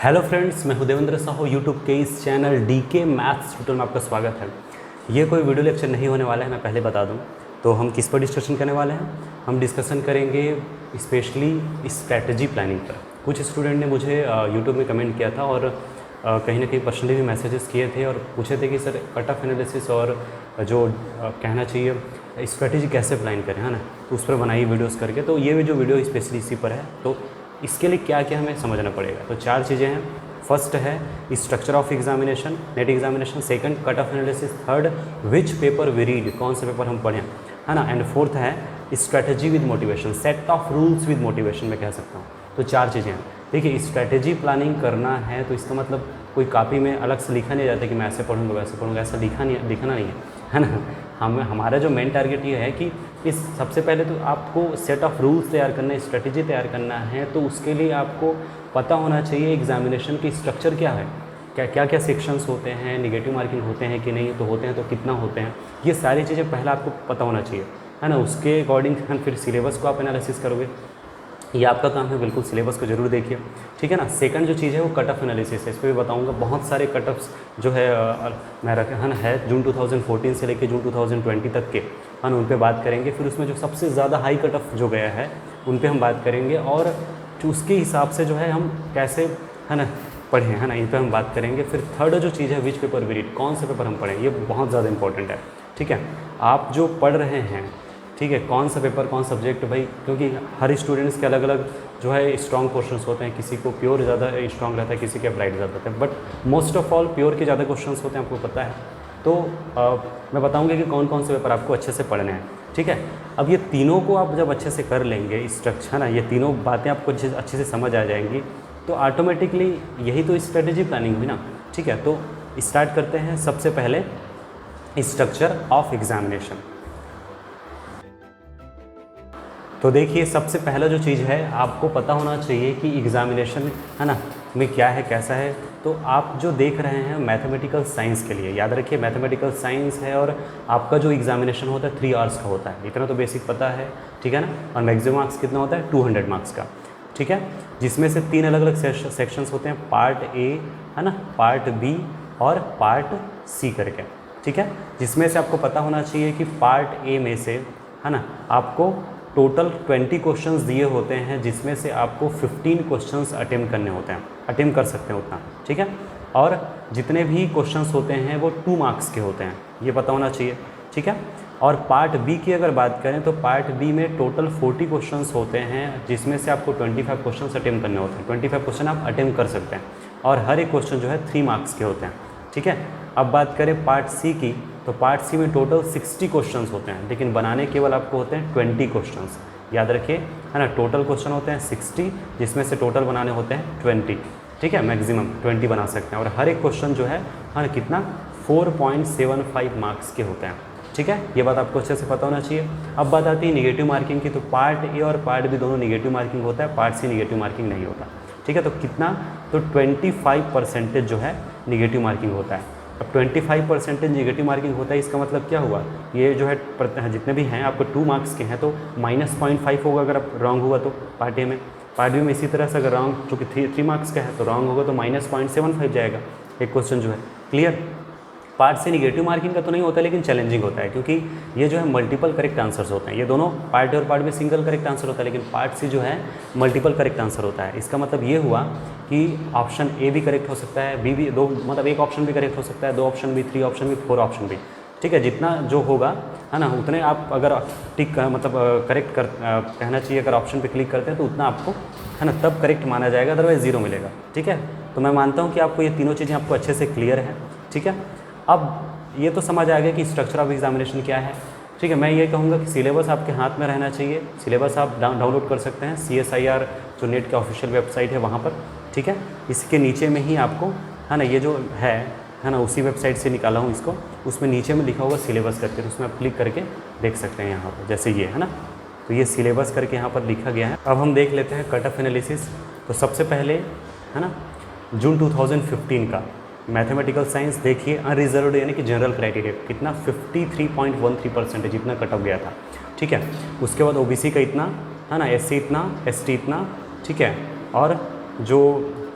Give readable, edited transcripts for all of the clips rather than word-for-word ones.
Hello friends, मैं हूं Devendra Sahu. YouTube के इस चैनल डीके मैथ्स ट्यूटर में आपका स्वागत है। ये कोई वीडियो लेक्चर नहीं होने वाला है, मैं पहले बता दूं। तो हम किस पर डिस्कशन करने वाले हैं? हम डिस्कशन करेंगे स्पेशली स्ट्रैटेजी प्लानिंग पर। कुछ स्टूडेंट ने मुझे यूट्यूब में कमेंट किया था और कहीं ना कहीं पर्सनली भी मैसेजेस किए थे और पूछे थे कि सर कट ऑफ एनालिसिस और जो कहना चाहिए स्ट्रैटेजी कैसे प्लान करें, है ना। तो उस पर बनाई वीडियोस करके। तो ये भी जो वीडियो स्पेशली इसी पर है। तो इसके लिए क्या क्या हमें समझना पड़ेगा? तो चार चीज़ें हैं। फर्स्ट है structure of examination, net examination. Second cut off analysis. Third which paper we read, कौन से पेपर हम पढ़ें, है ना। एंड फोर्थ है strategy with motivation, set of rules with motivation मैं कह सकता हूँ। तो चार चीज़ें हैं। देखिए, स्ट्रैटेजी प्लानिंग करना है तो इसका मतलब कोई कॉपी में अलग से लिखा नहीं जाता कि मैं ऐसे पढ़ूँगा वैसे पढ़ूँगा, ऐसा लिखना नहीं है ना। हमारा जो मेन टारगेट ये है कि इस सबसे पहले तो आपको सेट ऑफ रूल्स तैयार करना है, स्ट्रेटजी तैयार करना है। तो उसके लिए आपको पता होना चाहिए एग्जामिनेशन की स्ट्रक्चर क्या है, क्या क्या सेक्शंस होते हैं, नेगेटिव मार्किंग होते हैं कि नहीं, तो होते हैं तो कितना होते हैं। ये सारी चीज़ें पहले आपको पता होना चाहिए, है ना। उसके अकॉर्डिंग फिर सिलेबस को आप एनालिसिस करोगे। ये आपका काम है, बिल्कुल सिलेबस को जरूर देखिए, ठीक है ना। सेकंड जो चीज़ है वो कट ऑफ एनालिसिस है। इस पर भी बताऊंगा। बहुत सारे कट ऑफ्स जो है मैं है जून 2014 से लेकर जून 2020 तक के, है ना, उन पर बात करेंगे। फिर उसमें जो सबसे ज़्यादा हाई कट ऑफ जो गया है उन पर हम बात करेंगे और उसके हिसाब से जो है हम कैसे, है ना, पढ़ें, है ना, इन पर हम बात करेंगे। फिर थर्ड जो चीज़ है विच पेपर वी रीड, कौन से पेपर हम पढ़ें, ये बहुत ज़्यादा इंपॉर्टेंट है, ठीक है। आप जो पढ़ रहे हैं, ठीक है, कौन सा पेपर कौन सब्जेक्ट भाई, क्योंकि हर स्टूडेंट्स के अलग अलग जो है स्ट्रॉन्ग क्वेश्चंस होते हैं। किसी को प्योर ज़्यादा स्ट्रॉन्ग रहता है, किसी के अप्लाइड ज़्यादा रहता है, but most of all pure के ज़्यादा क्वेश्चंस होते हैं, आपको पता है। तो मैं बताऊंगा कि कौन कौन से पेपर आपको अच्छे से पढ़ने हैं, ठीक है। अब ये तीनों को आप जब अच्छे से कर लेंगे स्ट्रक्चर, ना, ये तीनों बातें आपको अच्छे से समझ आ जाएंगी, तो ऑटोमेटिकली यही तो स्ट्रेटेजी प्लानिंग हुई ना, ठीक है। तो स्टार्ट करते हैं। सबसे पहले स्ट्रक्चर ऑफ एग्जामिनेशन। तो देखिए, सबसे पहला जो चीज़ है आपको पता होना चाहिए कि एग्जामिनेशन, है ना, में क्या है कैसा है। तो आप जो देख रहे हैं मैथमेटिकल साइंस के लिए, याद रखिए मैथमेटिकल साइंस है और आपका जो एग्जामिनेशन होता है 3 आवर्स का होता है। इतना तो बेसिक पता है, ठीक है ना। और मैक्सिमम मार्क्स कितना होता है? 200 मार्क्स का, ठीक है। जिसमें से 3 अलग अलग सेक्शंस होते हैं, पार्ट ए, है ना, पार्ट बी और पार्ट सी करके, ठीक है। जिसमें से आपको पता होना चाहिए कि पार्ट ए में से, है ना, आपको टोटल 20 क्वेश्चंस दिए होते हैं, जिसमें से आपको 15 क्वेश्चंस अटेम्प्ट करने होते हैं, अटेम्प्ट कर सकते हैं उतना, ठीक है। और जितने भी क्वेश्चंस होते हैं वो 2 मार्क्स के होते हैं, ये पता होना चाहिए, ठीक है। और पार्ट बी की अगर बात करें तो पार्ट बी में टोटल 40 क्वेश्चंस होते हैं, जिसमें से आपको 25 क्वेश्चंस अटेम्प्ट करने होते हैं। 25 क्वेश्चन आप अटेम्प्ट कर सकते हैं और हर एक क्वेश्चन जो है 3 मार्क्स के होते हैं, ठीक है। अब बात करें पार्ट सी की, तो पार्ट सी में टोटल 60 क्वेश्चंस होते हैं, लेकिन बनाने केवल आपको होते हैं 20 क्वेश्चंस। याद रखिए, है ना, टोटल क्वेश्चन होते हैं 60, जिसमें से टोटल बनाने होते हैं 20, ठीक है। मैक्सिमम 20 बना सकते हैं और हर एक क्वेश्चन जो है कितना 4.75 मार्क्स के होते हैं, ठीक है। ये बात आपको अच्छे से पता होना चाहिए। अब बात आती है नेगेटिव मार्किंग की। तो पार्ट ए और पार्ट बी दोनों नेगेटिव मार्किंग होता है, पार्ट सी नेगेटिव मार्किंग नहीं होता, ठीक है। तो कितना? तो 25% जो है नेगेटिव मार्किंग होता है। अब 25% नेगेटिव मार्किंग होता है, इसका मतलब क्या हुआ? ये जो है जितने भी हैं आपको 2 मार्क्स के हैं तो -0.5 होगा अगर आप रॉन्ग हुआ तो पार्ट ए में। पार्ट बी में इसी तरह से अगर रॉन्ग, चूँकि 3 मार्क्स का है तो रॉन्ग होगा तो -0.75 जाएगा एक क्वेश्चन जो है। क्लियर? पार्ट से निगेटिव मार्किंग का तो नहीं होता, लेकिन चैलेंजिंग होता है, क्योंकि ये जो है मल्टीपल करेक्ट आंसर्स होते हैं। ये दोनों पार्ट ए और part B single correct answer होता है, लेकिन पार्ट सी जो है मल्टीपल करेक्ट आंसर होता है। इसका मतलब ये हुआ कि ऑप्शन ए भी करेक्ट हो सकता है, बी भी, दो मतलब एक ऑप्शन भी करेक्ट हो सकता है, 2 ऑप्शन भी, 3 ऑप्शन भी, 4 ऑप्शन भी, ठीक है। जितना जो होगा, है ना, उतने आप अगर टिक मतलब करेक्ट कर कहना चाहिए, अगर ऑप्शन पे क्लिक करते हैं तो उतना आपको, है ना, तब करेक्ट माना जाएगा, अदरवाइज 0 मिलेगा, ठीक है। तो मैं मानता हूँ कि आपको ये तीनों चीज़ें आपको अच्छे से क्लियर है, ठीक है। अब ये तो समझ आ गया कि स्ट्रक्चर ऑफ एग्जामिनेशन क्या है, ठीक है। मैं ये कहूँगा कि सिलेबस आपके हाथ में रहना चाहिए। सिलेबस आप डाउनलोड कर सकते हैं CSIR जो नेट का ऑफिशियल वेबसाइट है वहाँ पर, ठीक है। इसके नीचे में ही आपको, है ना, ये जो है ना, उसी वेबसाइट से निकाला हूँ इसको। उसमें नीचे में लिखा होगा सिलेबस करके, तो उसमें आप क्लिक करके देख सकते हैं यहाँ पर, जैसे ये है ना। तो ये सिलेबस करके यहाँ पर लिखा गया है। अब हम देख लेते हैं कट ऑफ एनालिसिस। तो सबसे पहले, है ना, जून 2015 का मैथमेटिकल साइंस देखिए, अनरिजर्व्ड यानी कि जनरल क्राइटेरिया कितना 53.13% जितना कट ऑफ गया था, ठीक है। उसके बाद OBC का इतना, है ना, SC इतना, ST इतना, ठीक है। और जो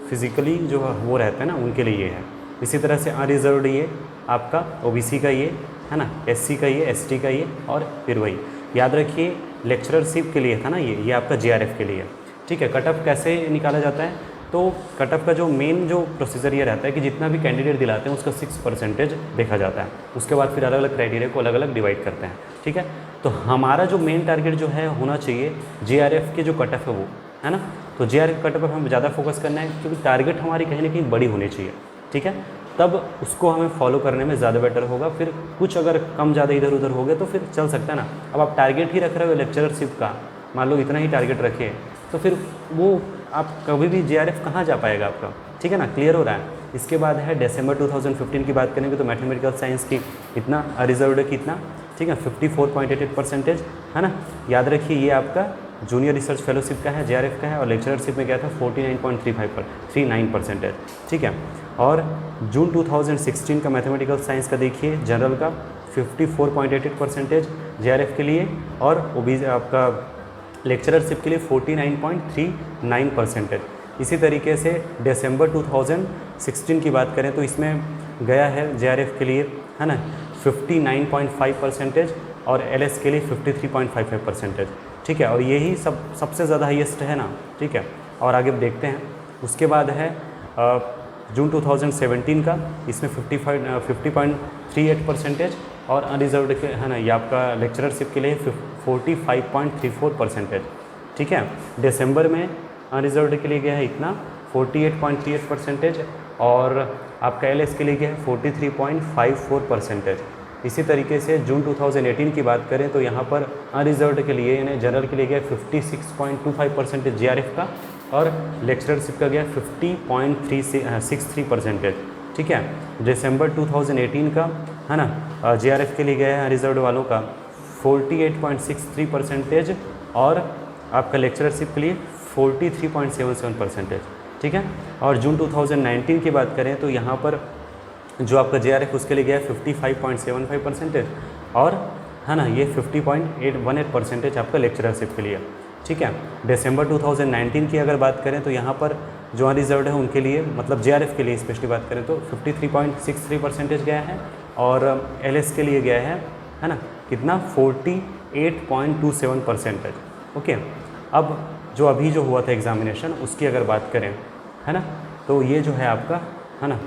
फिज़िकली जो वो रहते हैं ना उनके लिए ये है। इसी तरह से अनरिजर्व्ड ये आपका ओबीसी का ये है ना, एससी का ये, एसटी का ये, और फिर वही याद रखिए लेक्चररशिप के लिए था ना ये आपका जेआरएफ के लिए। ठीक है, कट ऑफ कैसे निकाला जाता है, तो कट ऑफ का जो मेन जो प्रोसीजर ये रहता है कि जितना भी कैंडिडेट दिलाते हैं उसका 6% देखा जाता है। उसके बाद फिर अलग अलग क्राइटेरिया को अलग अलग डिवाइड करते हैं। ठीक है, तो हमारा जो मेन टारगेट जो है होना चाहिए जेआरएफ के जो कट ऑफ है वो है ना, तो जेआरएफ कट ऑफ पर हमें ज़्यादा फोकस करना है क्योंकि टारगेट हमारी कहीं ना कहीं बड़ी होनी चाहिए। ठीक है, तब उसको हमें फॉलो करने में ज़्यादा बेटर होगा। फिर कुछ अगर कम ज़्यादा इधर उधर हो गए तो फिर चल सकता है ना। अब आप टारगेट ही रख रहे हो लेक्चररशिप का, मान लो इतना ही टारगेट रखे, तो फिर वो आप कभी भी जेआरएफ कहाँ जा पाएगा आपका। ठीक है ना, क्लियर हो रहा है। इसके बाद है दिसंबर 2015 की बात करेंगे तो मैथमेटिकल साइंस की इतना रिजर्व्ड कितना, ठीक है 54.88% है ना। याद रखिए ये आपका जूनियर रिसर्च फेलोशिप का है, जेआरएफ का है, और लेक्चररशिप में क्या था 49.39%। ठीक है, और जून 2016 का मैथमेटिकल साइंस का देखिए जनरल का 54.88% जेआरएफ के लिए, और ओबीसी आपका लेक्चररशिप के लिए 49.39%। इसी तरीके से दिसंबर 2016 की बात करें तो इसमें गया है जेआरएफ के लिए है ना 59.5% और एलएस के लिए 53.55%। ठीक है, और यही सबसे ज़्यादा हाईएस्ट है ना। ठीक है, और आगे देखते हैं। उसके बाद है जून 2017 का, इसमें 50.38% और अनरिजर्व्ड के है ना ये आपका लेक्चररशिप के लिए 45.34%। ठीक है, दिसंबर में अनरिजर्व्ड के लिए गया है इतना 48.38% और आपका एलएस के लिए गया है 43.54%। इसी तरीके से जून 2018 की बात करें तो यहाँ पर अनरिजर्व्ड के लिए यानी जनरल के लिए गया 56.25% जेआरएफ का, और लेक्चररशिप का गया 50.63%। ठीक है, दिसंबर 2018 का है ना जेआरएफ के लिए गया है रिजर्व्ड वालों का 48.63% और आपका लेक्चररशिप के लिए 43.77%। ठीक है, और जून 2019 की बात करें तो यहाँ पर जो आपका जेआरएफ उसके लिए गया है 55.75% और है ना ये 50.18% आपका लेक्चररशिप के लिए। ठीक है, दिसंबर 2019 की अगर बात करें तो यहाँ पर जो अनरिजर्व्ड है उनके लिए मतलब जेआरएफ के लिए स्पेशली बात करें तो 53.63% गया है और एलएस के लिए गया है ना कितना 48.27%। ओके, अब जो अभी जो हुआ था एग्जामिनेशन उसकी अगर बात करें है ना तो ये जो है आपका है ना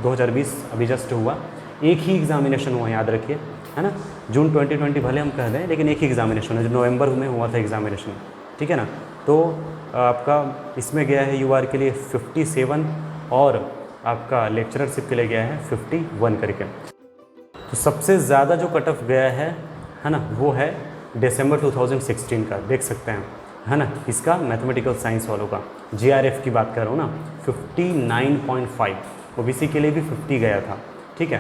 2020 अभी जस्ट हुआ, एक ही एग्जामिनेशन हुआ याद रखिए है ना। जून 2020 भले हम कह दें लेकिन एक ही एग्जामिनेशन है जो नवंबर में हुआ था एग्जामिनेशन। ठीक है ना, तो आपका इसमें गया है यूआर के लिए 57 और आपका लेक्चररशिप के लिए गया है 51 करके। तो सबसे ज़्यादा जो कट ऑफ गया है ना वो है दिसंबर 2016 का, देख सकते हैं है ना इसका मैथमेटिकल साइंस वालों का जेआरएफ की बात कर रहा हूँ ना 59.5, ओबीसी के लिए भी 50 गया था। ठीक है,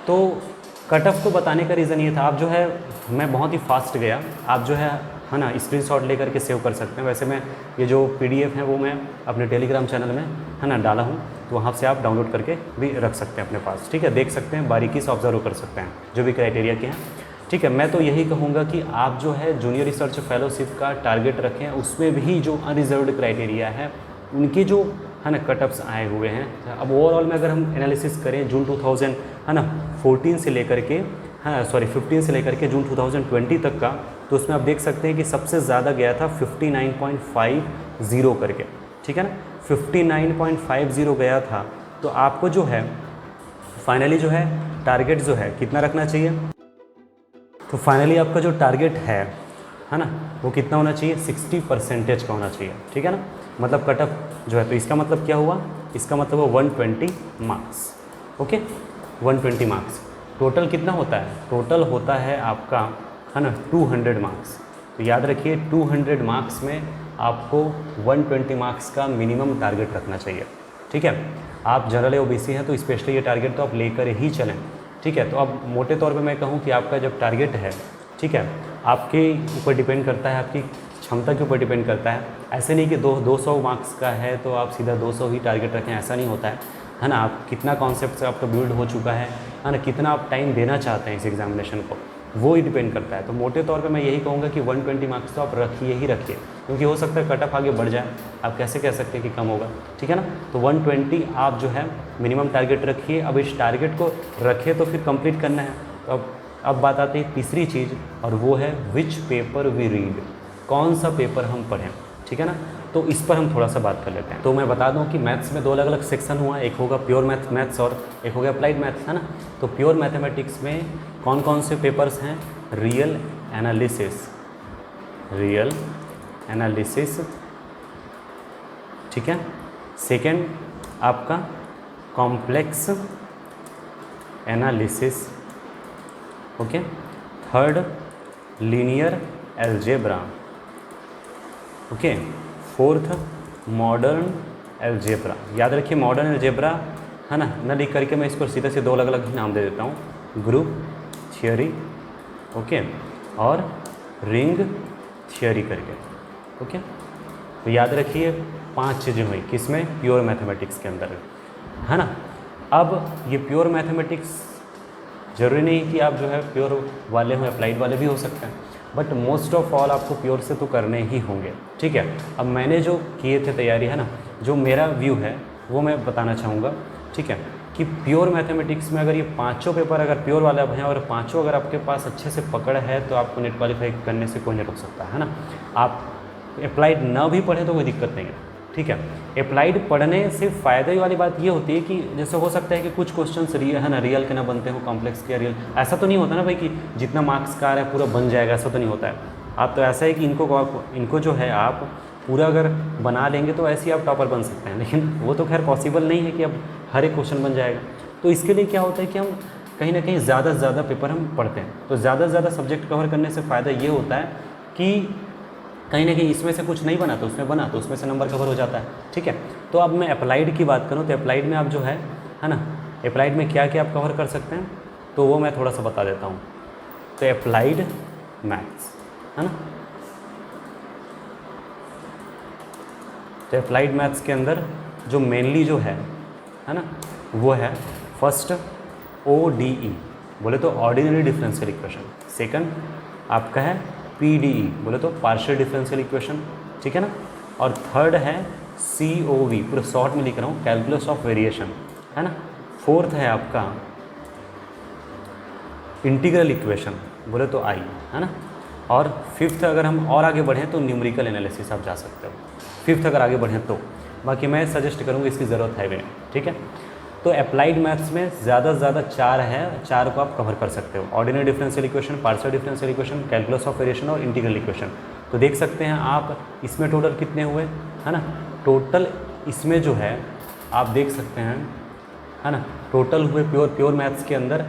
तो कट ऑफ को बताने का रीज़न ये था, आप जो है मैं बहुत ही फास्ट गया, आप जो है ना स्क्रीनशॉट लेकर के सेव कर सकते हैं। वैसे मैं ये जो पीडीएफ है वो मैं अपने टेलीग्राम चैनल में है ना डाला हूँ, तो वहाँ से आप डाउनलोड करके भी रख सकते हैं अपने पास। ठीक है, देख सकते हैं, बारीकी से ऑब्जर्व कर सकते हैं जो भी क्राइटेरिया के हैं। ठीक है, मैं तो यही कहूँगा कि आप जो है जूनियर रिसर्च फेलोशिप का टारगेट रखें, उसमें भी जो अनरिजर्व्ड क्राइटेरिया है उनके जो है ना कट ऑफ्स आए हुए हैं। अब ओवरऑल में अगर हम एनालिसिस करें जून 2000 है ना 14 से लेकर के 15 से लेकर के जून 2020 तक का, तो उसमें आप देख सकते हैं कि सबसे ज़्यादा गया था 59.50 करके। ठीक है ना, 59.50 गया था। तो आपको जो है फाइनली जो है टारगेट जो है कितना रखना चाहिए, तो फाइनली आपका जो टारगेट है ना वो कितना होना चाहिए 60% का होना चाहिए। ठीक है ना, मतलब कट ऑफ जो है, तो इसका मतलब क्या हुआ, इसका मतलब हुआ 120 मार्क्स। ओके, 120 मार्क्स टोटल कितना होता है, टोटल होता है आपका है ना 200 मार्क्स। तो याद रखिए 200 मार्क्स में आपको 120 मार्क्स का मिनिमम टारगेट रखना चाहिए। ठीक है, आप जनरल ओबीसी हैं तो स्पेशली ये टारगेट तो आप लेकर ही चलें। ठीक है, तो अब मोटे तौर पे मैं कहूँ कि आपका जब टारगेट है, ठीक है, आपके ऊपर डिपेंड करता है, आपकी क्षमता के ऊपर डिपेंड करता है। ऐसे नहीं कि 200 मार्क्स का है तो आप सीधा 200 ही टारगेट रखें, ऐसा नहीं होता है ना। आप कितना कॉन्सेप्ट से आपका बिल्ड हो चुका है ना, कितना आप टाइम देना चाहते हैं इस एग्जामिनेशन को, वो ही डिपेंड करता है। तो मोटे तौर पे मैं यही कहूँगा कि 120 मार्क्स तो आप रखिए ही रखिए, क्योंकि हो सकता है कट ऑफ आगे बढ़ जाए, आप कैसे कह सकते हैं कि कम होगा, ठीक है ना। तो 120 आप जो है मिनिमम टारगेट रखिए। अब इस टारगेट को रखे तो फिर कंप्लीट करना है। तो अब बात आती है तीसरी चीज़, और वो है विच पेपर वी रीड, कौन सा पेपर हम पढ़ें, ठीक है ना। तो इस पर हम थोड़ा सा बात कर लेते हैं। तो मैं बता दूं कि मैथ्स में 2 अलग अलग सेक्शन हुआ, एक होगा प्योर मैथ्स और एक हो गया अप्लाइड मैथ्स, है ना। तो प्योर मैथमेटिक्स में कौन कौन से पेपर्स हैं? रियल एनालिसिस, ठीक है। सेकेंड आपका complex analysis, okay. Third linear algebra, okay. Fourth modern algebra. याद रखिए मॉडर्न अलजेब्रा, है ना, न लिख करके मैं इसको सीधे से 2 अलग अलग ही नाम दे देता हूँ, ग्रुप थियोरी, ओके, और रिंग थियोरी करके, ओके। तो याद रखिए 5 चीज़ें हुई किसमें? प्योर मैथमेटिक्स के अंदर, है ना। अब ये प्योर मैथमेटिक्स ज़रूरी नहीं कि आप जो है प्योर वाले हो, अप्लाइड वाले भी हो सकते हैं, बट मोस्ट ऑफ ऑल आपको प्योर से तो करने ही होंगे, ठीक है। अब मैंने जो किए थे तैयारी, है ना, जो मेरा व्यू है वो मैं बताना चाहूँगा, ठीक है, कि प्योर मैथमेटिक्स में अगर ये 5 पेपर अगर प्योर वाले हैं और 5 अगर आपके पास अच्छे से पकड़ है तो आपको नेट क्वालिफाई करने से कोई नहीं रोक सकता, है ना। आप अप्लाइड ना भी पढ़ें तो कोई दिक्कत नहीं है, ठीक है। अप्लाइड पढ़ने से फ़ायदे वाली बात ये होती है कि जैसे हो सकता है कि कुछ क्वेश्चंस है ना रियल के ना बनते हो, कॉम्प्लेक्स के रियल, ऐसा तो नहीं होता ना भाई कि जितना मार्क्स का आ रहा है पूरा बन जाएगा, ऐसा तो नहीं होता है। आप तो ऐसा है कि इनको जो है आप पूरा अगर बना लेंगे तो ऐसे ही आप टॉपर बन सकते हैं, लेकिन वो तो खैर पॉसिबल नहीं है कि अब हर एक क्वेश्चन बन जाएगा। तो इसके लिए क्या होता है कि हम कहीं ना कहीं ज़्यादा से ज़्यादा पेपर हम पढ़ते हैं, तो ज़्यादा से ज़्यादा सब्जेक्ट कवर करने से फ़ायदा ये होता है कि कहीं ना कहीं इसमें से कुछ नहीं बना तो उसमें बना, तो उसमें से नंबर कवर हो जाता है, ठीक है। तो अब मैं अप्लाइड की बात करूँ तो अप्लाइड में आप जो है ना, अप्लाइड में क्या क्या आप कवर कर सकते हैं तो वो मैं थोड़ा सा बता देता हूँ। तो अप्लाइड मैथ्स, है ना, तो अप्लाइड मैथ्स के अंदर जो मेनली जो है ना, वो है फर्स्ट ODE, बोले तो ऑर्डिनरी डिफरेंशियल इक्वेशन। सेकंड आपका है PDE, बोले तो पार्शियल डिफरेंशियल इक्वेशन, ठीक है ना। और थर्ड है COV, पूरा शॉर्ट में लिख रहा हूँ, कैलकुलस ऑफ वेरिएशन, है ना। फोर्थ है आपका इंटीग्रल इक्वेशन, बोले तो I, है ना। और फिफ्थ अगर हम और आगे बढ़ें तो न्यूमेरिकल एनालिसिस आप जा सकते हो, फिफ्थ अगर आगे बढ़ें तो। बाकी मैं सजेस्ट करूँगा इसकी ज़रूरत है भी नहीं, ठीक है। तो अप्लाइड मैथ्स में ज़्यादा से ज़्यादा 4 है, 4 को आप कवर कर सकते हो, ordinary differential equation, partial differential equation, calculus of variation और इंटीग्रल इक्वेशन। तो देख सकते हैं आप इसमें टोटल कितने हुए, है ना। टोटल इसमें जो है आप देख सकते हैं, है ना, टोटल हुए प्योर मैथ्स के अंदर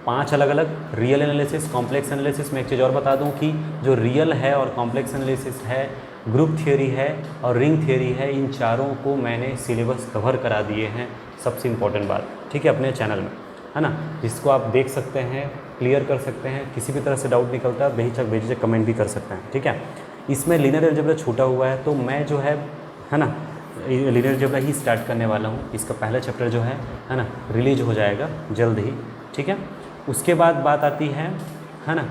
5 अलग अलग रियल एनालिसिस, कॉम्प्लेक्स एनालिसिस। मैं एक चीज़ और बता दूं कि जो रियल है और कॉम्प्लेक्स एनालिसिस है, ग्रुप थियोरी है और रिंग थियोरी है, इन चारों को मैंने सिलेबस कवर करा दिए हैं, सबसे इम्पोर्टेंट बात, ठीक है, अपने चैनल में, है ना, जिसको आप देख सकते हैं, क्लियर कर सकते हैं। किसी भी तरह से डाउट निकलता है बेझिझक कमेंट भी कर सकते हैं, ठीक है। इसमें लीनियर अलजेब्रा छूटा हुआ है, तो मैं जो है ना लीनियर अलजेब्रा ही स्टार्ट करने वाला हूँ। इसका पहला चैप्टर जो है ना रिलीज हो जाएगा जल्द ही, ठीक है। उसके बाद बात आती है ना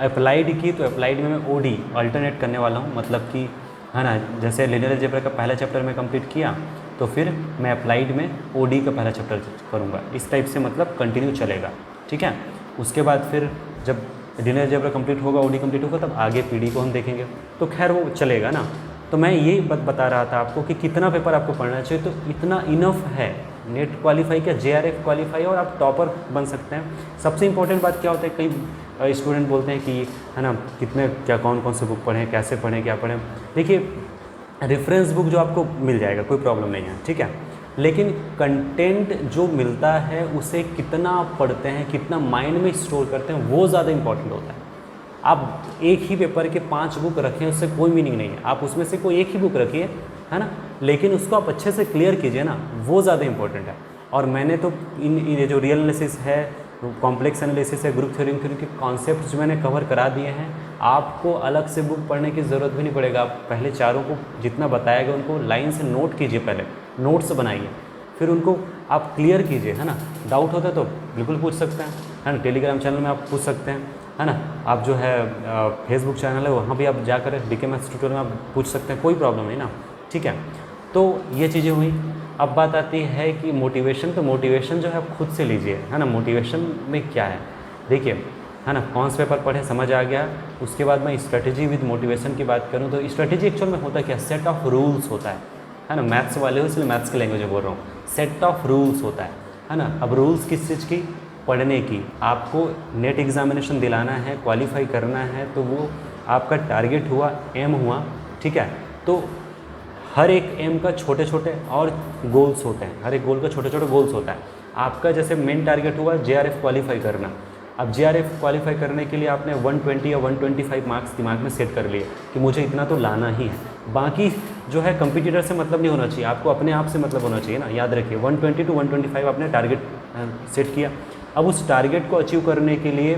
अप्लाइड की। तो अप्लाइड में मैं OD अल्टरनेट करने वाला हूँ, मतलब कि है ना, जैसे लीनियर अलजेब्रा का पहला चैप्टर मैं कंप्लीट किया तो फिर मैं अप्लाइड में OD का पहला चैप्टर करूँगा, इस टाइप से मतलब कंटिन्यू चलेगा, ठीक है। उसके बाद फिर जब लीनियर अलजेब्रा कंप्लीट होगा, OD कंप्लीट होगा, तब आगे PD को हम देखेंगे, तो खैर वो चलेगा ना। तो मैं यही बता रहा था आपको कि कितना पेपर आपको पढ़ना चाहिए, तो इतना इनफ है, नेट क्वालिफाई क्या JRF क्वालिफाई और आप टॉपर बन सकते हैं। सबसे इंपॉर्टेंट बात क्या होता है, कई स्टूडेंट बोलते हैं कि है ना कितने क्या कौन कौन से बुक पढ़ें, कैसे पढ़ें, क्या पढ़ें। देखिए रेफरेंस बुक जो आपको मिल जाएगा, कोई प्रॉब्लम नहीं है, ठीक है, लेकिन कंटेंट जो मिलता है उसे कितना आप पढ़ते हैं, कितना माइंड में स्टोर करते हैं, वो ज़्यादा इंपॉर्टेंट होता है। आप एक ही पेपर के 5 बुक रखें उससे कोई मीनिंग नहीं है, आप उसमें से कोई एक ही बुक रखिए, है ना, लेकिन उसको आप अच्छे से क्लियर कीजिए ना, वो ज़्यादा इंपॉर्टेंट है। और मैंने तो इन जो रियल एनालिसिस है, कॉम्प्लेक्स एनालिसिस है, ग्रुप थ्योरी के कॉन्सेप्ट्स मैंने कवर करा दिए हैं। आपको अलग से बुक पढ़ने की ज़रूरत भी नहीं पड़ेगा, आप पहले चारों को जितना बताया गया उनको लाइन से नोट कीजिए, पहले नोट्स बनाइए, फिर उनको आप क्लियर कीजिए, है ना। डाउट होता है तो बिल्कुल पूछ सकते हैं, है ना, टेलीग्राम चैनल में आप पूछ सकते हैं, है है ना। आप जो है फेसबुक चैनल है वहाँ भी आप जाकर BK मैथ्स ट्यूटोरियल में आप पूछ सकते हैं, कोई प्रॉब्लम नहीं ना, ठीक है। तो ये चीज़ें हुई। अब बात आती है कि मोटिवेशन, तो मोटिवेशन जो है आप खुद से लीजिए, है ना। मोटिवेशन में क्या है देखिए, है ना, कौन से पेपर पढ़े समझ आ गया। उसके बाद मैं स्ट्रेटेजी विद मोटिवेशन की बात करूँ तो स्ट्रेटेजी एक्चुअल में होता क्या, सेट ऑफ रूल्स होता है ना। मैथ्स वाले हो इसलिए मैथ्स की लैंग्वेज में बोल रहा हूँ, सेट ऑफ रूल्स होता है ना। अब रूल्स किस चीज़ की, पढ़ने की। आपको नेट एग्जामिनेशन दिलाना है, क्वालिफाई करना है, तो वो आपका टारगेट हुआ, एम हुआ, ठीक है। तो हर एक एम का छोटे छोटे और गोल्स होते हैं, हर एक गोल का छोटे छोटे गोल्स होता है। आपका जैसे मेन टारगेट हुआ JRF क्वालिफाई करना। अब JRF क्वालिफाई करने के लिए आपने 120 या 125 मार्क्स दिमाग में सेट कर लिए कि मुझे इतना तो लाना ही है। बाकी जो है कंपटीटर से मतलब नहीं होना चाहिए, आपको अपने आप से मतलब होना चाहिए ना। याद रखिए 120 to 125 आपने टारगेट सेट किया। अब उस टारगेट को अचीव करने के लिए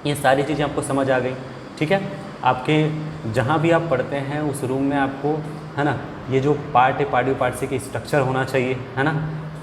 ये सारी चीज़ें आपको समझ आ गई, ठीक है। आपके जहाँ भी आप पढ़ते हैं उस रूम में आपको, है ना, ये जो पार्ट है पार्ट से की स्ट्रक्चर होना चाहिए, है ना,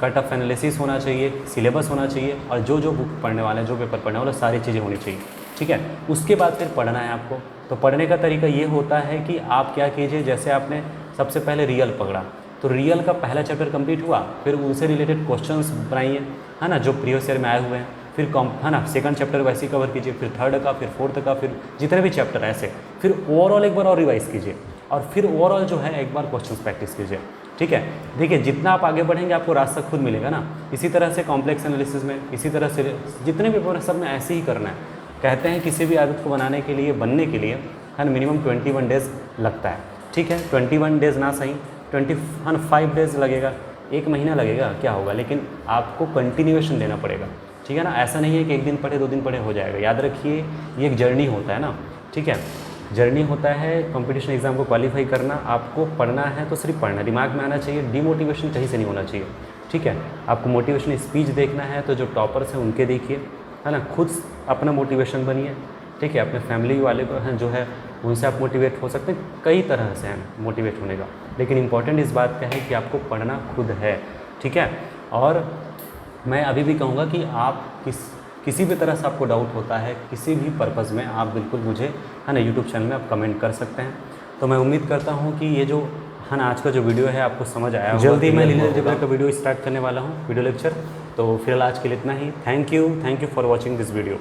कट ऑफ एनालिसिस होना चाहिए, सिलेबस होना चाहिए, और जो बुक पढ़ने वाला है, जो पेपर पढ़ने वाला, सारी चीज़ें होनी चाहिए, ठीक है। उसके बाद फिर पढ़ना है आपको। तो पढ़ने का तरीका ये होता है कि आप क्या कीजिए, जैसे आपने सबसे पहले रियल पकड़ा, तो रियल का पहला चैप्टर कंप्लीट हुआ, फिर उनसे रिलेटेड क्वेश्चंस बनाइए, है ना, जो प्रीवियस ईयर में आए हुए हैं। फिर है ना, सेकंड चैप्टर वैसे ही कवर कीजिए, फिर थर्ड का, फिर फोर्थ का, फिर जितने भी चैप्टर है ऐसे। फिर ओवरऑल एक बार और रिवाइज कीजिए, और फिर ओवरऑल जो है एक बार क्वेश्चंस प्रैक्टिस कीजिए, ठीक है। देखिए जितना आप आगे बढ़ेंगे आपको रास्ता खुद मिलेगा ना। इसी तरह से कॉम्प्लेक्स एनालिसिस में, इसी तरह से जितने भी पेपर सब में ऐसे ही करना है। कहते हैं किसी भी आदत को बनने के लिए है ना मिनिमम 21 डेज़ लगता है, ठीक है। 21 डेज़ ना सही 25 डेज़ लगेगा, 1 महीना लगेगा, क्या होगा, लेकिन आपको कंटिन्यूएशन देना पड़ेगा, ठीक है ना। ऐसा नहीं है कि 1 दिन पढ़े 2 दिन पढ़े हो जाएगा। याद रखिए ये एक जर्नी होता है ना, ठीक है। जर्नी होता है कंपटीशन एग्जाम को क्वालिफाई करना। आपको पढ़ना है तो सिर्फ पढ़ना, दिमाग में आना चाहिए, डिमोटिवेशन कहीं से नहीं होना चाहिए, ठीक है। आपको मोटिवेशन स्पीच देखना है तो जो टॉपर्स हैं उनके देखिए, है ना, खुद अपना मोटिवेशन बनिए, ठीक है। अपने फैमिली वाले को हैं जो है उनसे आप मोटिवेट हो सकते हैं, कई तरह से हैं मोटिवेट होने का, लेकिन इंपॉर्टेंट इस बात का है कि आपको पढ़ना खुद है, ठीक है। और मैं अभी भी कहूँगा कि आप किसी भी तरह से आपको डाउट होता है किसी भी पर्पज़ में, आप बिल्कुल मुझे, है ना, यूट्यूब चैनल में आप कमेंट कर सकते हैं। तो मैं उम्मीद करता हूँ कि ये जो है ना आज का जो वीडियो है आपको समझ आया होगा। जल्दी मैं लीनियर अलजेब्रा का वीडियो स्टार्ट करने वाला हूँ, वीडियो लेक्चर। तो फिलहाल आज के लिए इतना ही। Thank you for watching this video.